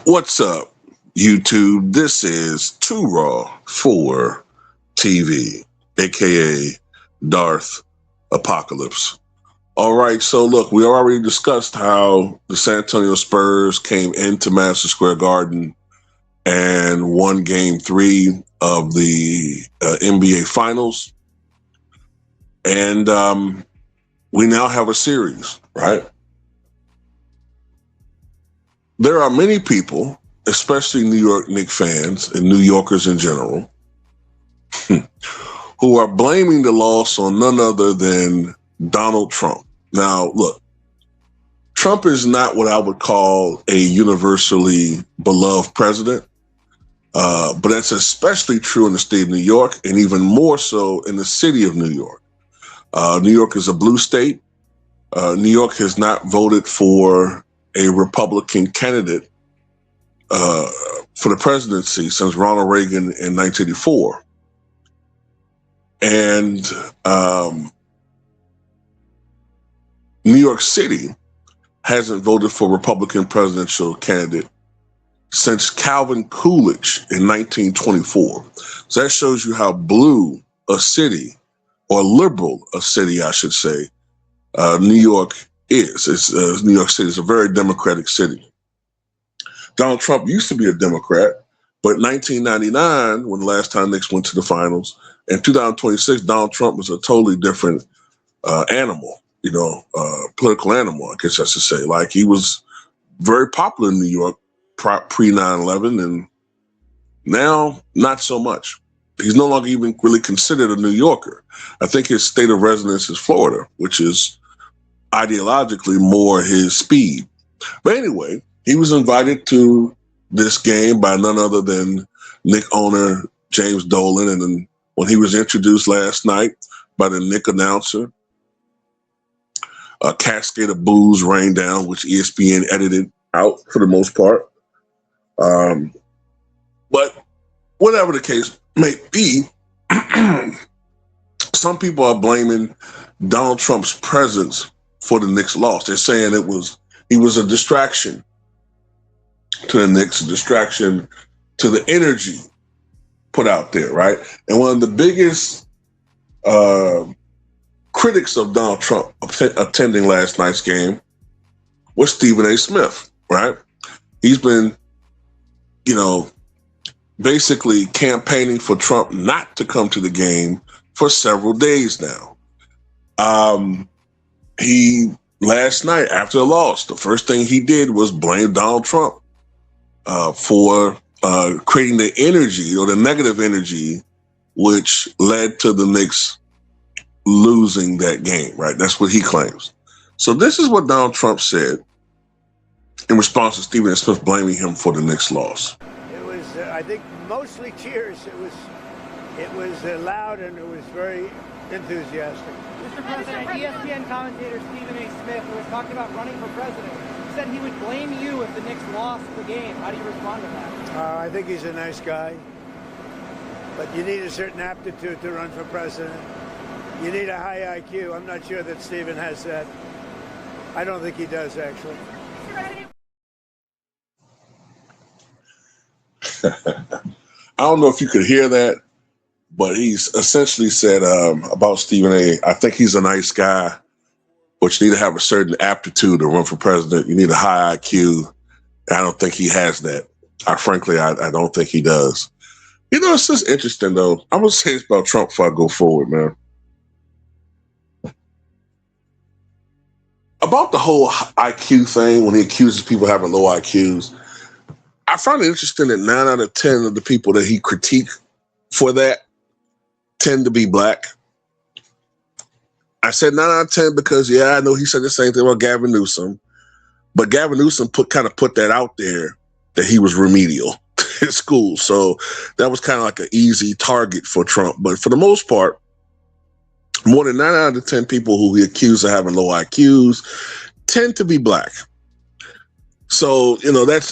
What's up, YouTube? This is Too Raw for TV, aka Darth Apocalypse. All right, so look, we already discussed how the San Antonio Spurs came into Madison Square Garden and won Game 3 of the NBA Finals. And we now have a series, right? There are many people, especially New York Knicks fans and New Yorkers in general, who are blaming the loss on none other than Donald Trump. Now, look, Trump is not what I would call a universally beloved president, but that's especially true in the state of New York and even more so in the city of New York. New York is a blue state. New York has not voted for a Republican candidate for the presidency since Ronald Reagan in 1984. And New York City hasn't voted for a Republican presidential candidate since Calvin Coolidge in 1924. So that shows you how blue a city, or liberal a city, I should say, New York is. New York City is a very democratic city. Donald Trump used to be a Democrat, but in 1999, when the last time Knicks went to the finals, in 2026, Donald Trump was a totally different animal, political animal, I guess I should say. Like, he was very popular in New York pre 9/11, and now not so much. He's no longer even really considered a New Yorker. I think his state of residence is Florida, which is ideologically more his speed. But anyway, he was invited to this game by none other than Knicks owner James Dolan. And then when he was introduced last night by the Knicks announcer, a cascade of boos rained down, which ESPN edited out for the most part. But whatever the case may be, some people are blaming Donald Trump's presence for the Knicks' loss. They're saying he was a distraction to the Knicks, a distraction to the energy put out there, right? And one of the biggest critics of Donald Trump attending last night's game was Stephen A. Smith, right? He's been, basically campaigning for Trump not to come to the game for several days now. He, last night after the loss, the first thing he did was blame Donald Trump for creating the energy, or the negative energy, which led to the Knicks losing that game, right? That's what he claims. So this is what Donald Trump said in response to Stephen A. Smith blaming him for the Knicks' loss. It was, I think, mostly cheers. It was loud, and it was very enthusiastic. Mr. President, ESPN commentator Stephen A. Smith, who was talking about running for president, said he would blame you if the Knicks lost the game. How do you respond to that? I think he's a nice guy, but you need a certain aptitude to run for president. You need a high IQ. I'm not sure that Stephen has that. I don't think he does, actually. I don't know if you could hear that, but he's essentially said about Stephen A. I think he's a nice guy, but you need to have a certain aptitude to run for president. You need a high IQ. I don't think he has that. Frankly, I don't think he does. It's just interesting, though. I'm going to say this about Trump before I go forward, man. About the whole IQ thing, when he accuses people of having low IQs, I find it interesting that 9 out of 10 of the people that he critiqued for that tend to be black. I said 9 out of 10 because, I know he said the same thing about Gavin Newsom, but Gavin Newsom put that out there that he was remedial in school. So that was kind of like an easy target for Trump. But for the most part, more than 9 out of 10 people who he accused of having low IQs tend to be black. So,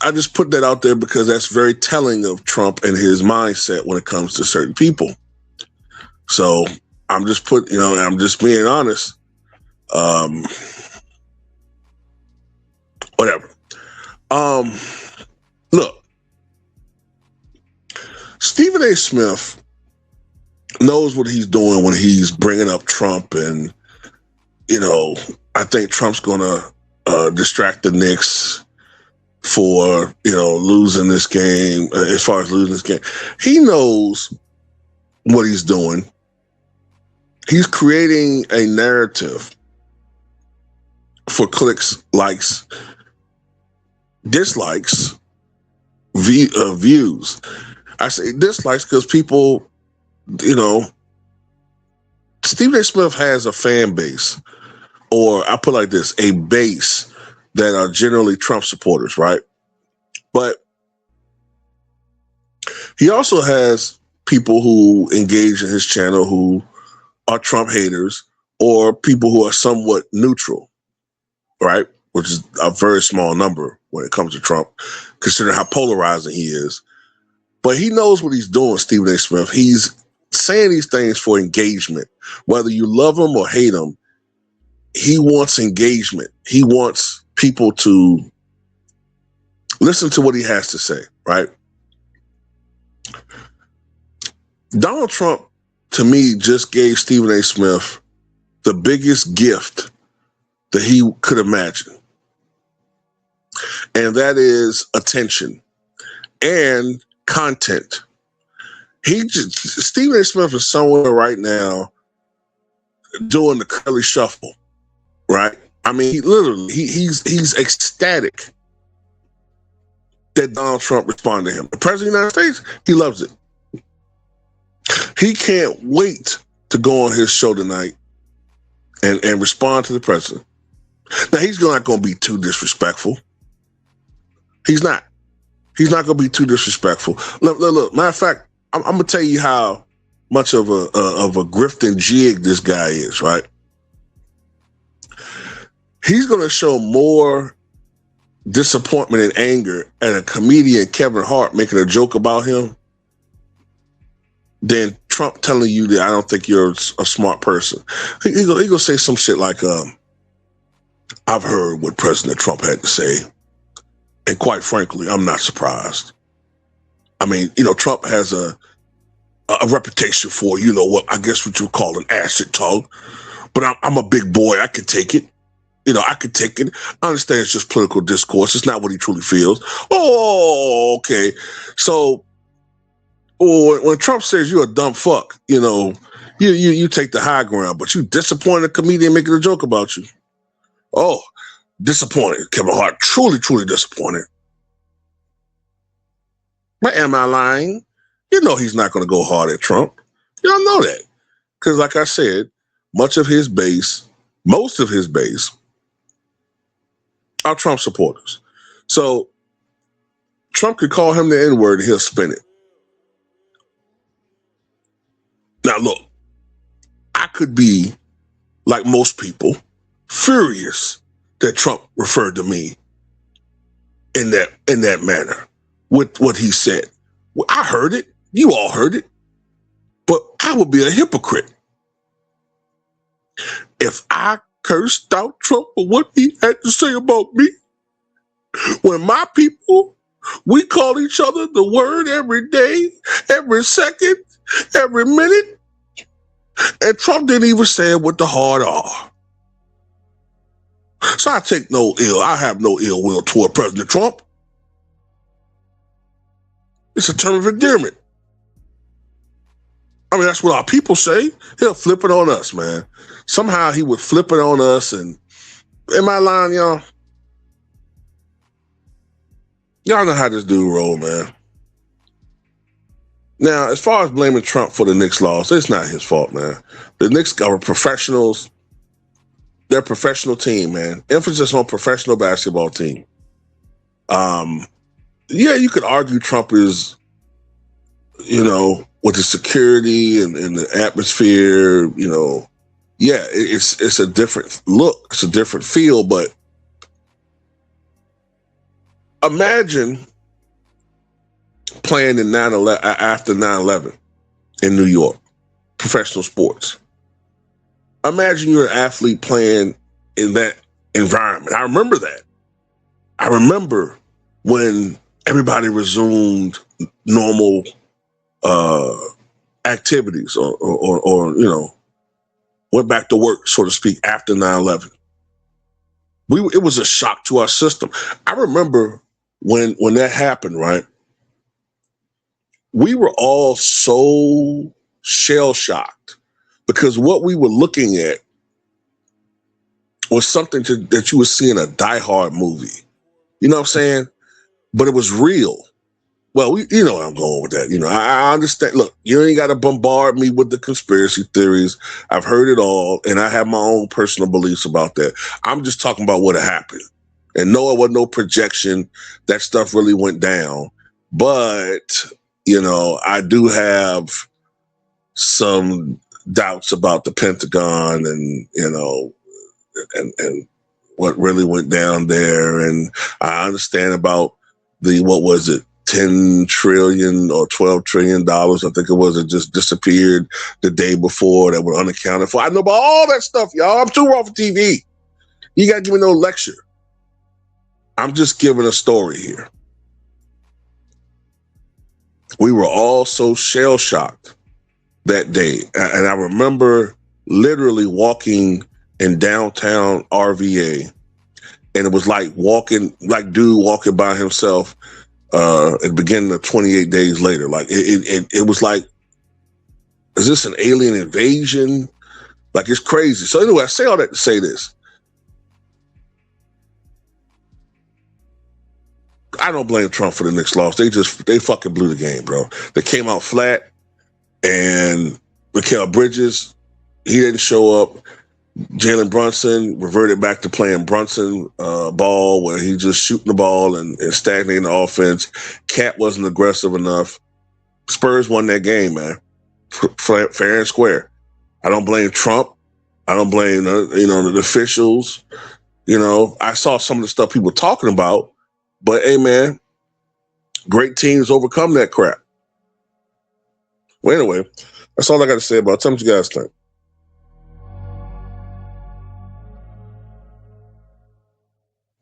I just put that out there because that's very telling of Trump and his mindset when it comes to certain people. So I'm just I'm just being honest. Whatever. Look, Stephen A. Smith knows what he's doing when he's bringing up Trump, and I think Trump's going to distract the Knicks for losing this game. As far as losing this game, he knows what he's doing. He's creating a narrative for clicks, likes, dislikes, views. I say dislikes because people, Stephen A. Smith has a fan base, or I put it like this, a base that are generally Trump supporters, right? But he also has people who engage in his channel who are Trump haters, or people who are somewhat neutral, right? Which is a very small number when it comes to Trump, considering how polarizing he is. But he knows what he's doing, Stephen A. Smith. He's saying these things for engagement. Whether you love him or hate him, he wants engagement. He wants people to listen to what he has to say, right? Donald Trump, to me, just gave Stephen A. Smith the biggest gift that he could imagine. And that is attention and content. Stephen A. Smith is somewhere right now doing the Curly Shuffle, right? I mean, he's ecstatic that Donald Trump responded to him. The President of the United States, he loves it. He can't wait to go on his show tonight and respond to the president. Now, he's not going to be too disrespectful. He's not. He's not going to be too disrespectful. Look. Matter of fact, I'm going to tell you how much of a grifting jig this guy is, right? He's going to show more disappointment and anger at a comedian, Kevin Hart, making a joke about him than Trump telling you that I don't think you're a smart person. He's going to say some shit like, I've heard what President Trump had to say, and quite frankly, I'm not surprised. I mean, Trump has a reputation for, what I guess what you call an acid tongue, but I'm a big boy. I can take it. I could take it. I understand it's just political discourse. It's not what he truly feels. Oh, okay. So when Trump says you're a dumb fuck, you take the high ground, but you disappointed a comedian making a joke about you. Oh, disappointed. Kevin Hart, truly, truly disappointed. But am I lying? He's not going to go hard at Trump. Y'all know that. Because like I said, most of his base are Trump supporters. So Trump could call him the N-word and he'll spin it. Now look, I could be, like most people, furious that Trump referred to me in that manner with what he said. Well, I heard it. You all heard it. But I would be a hypocrite if I cursed out Trump for what he had to say about me. When my people, we call each other the word every day, every second, every minute. And Trump didn't even say it with the hard R. So I have no ill will toward President Trump. It's a term of endearment. I mean, that's what our people say. He'll flip it on us, man. Somehow he would flip it on us. And am I lying, y'all? Y'all know how this dude roll, man. Now, as far as blaming Trump for the Knicks loss, it's not his fault, man. The Knicks are professionals. They're a professional team, man. Emphasis on professional basketball team. Yeah, you could argue Trump is, with the security and the atmosphere, yeah, it's a different look. It's a different feel, but imagine playing in after 9/11 in New York, professional sports. Imagine you're an athlete playing in that environment. I remember that. I remember when everybody resumed normal activities or went back to work, so to speak, after 9/11. It was a shock to our system. I remember when that happened, right? We were all so shell-shocked because what we were looking at was something that you would see in a Die Hard movie. You know what I'm saying? But it was real. Well, you know where I'm going with that. I understand. Look, you ain't got to bombard me with the conspiracy theories. I've heard it all, and I have my own personal beliefs about that. I'm just talking about what happened. And no, it wasn't no projection. That stuff really went down. But, I do have some doubts about the Pentagon and what really went down there. And I understand about what was it? $10 trillion or $12 trillion, I think it was, it just disappeared the day before that were unaccounted for. I know about all that stuff, y'all. I'm too raw for TV. You got to give me no lecture. I'm just giving a story here. We were all so shell-shocked that day. And I remember literally walking in downtown RVA, and it was like dude walking by himself at the beginning of 28 days later. Like it was like, is this an alien invasion? Like, it's crazy. So anyway, I say all that to say this. I don't blame Trump for the Knicks loss. They fucking blew the game, bro. They came out flat, and Mikal Bridges, he didn't show up. Jalen Brunson reverted back to playing Brunson ball, where he's just shooting the ball and stagnating the offense. Cat wasn't aggressive enough. Spurs won that game, man. Fair and square. I don't blame Trump. I don't blame the officials. I saw some of the stuff people were talking about, but hey, man, great teams overcome that crap. Well, anyway, that's all I got to say about it. Tell me what you guys think.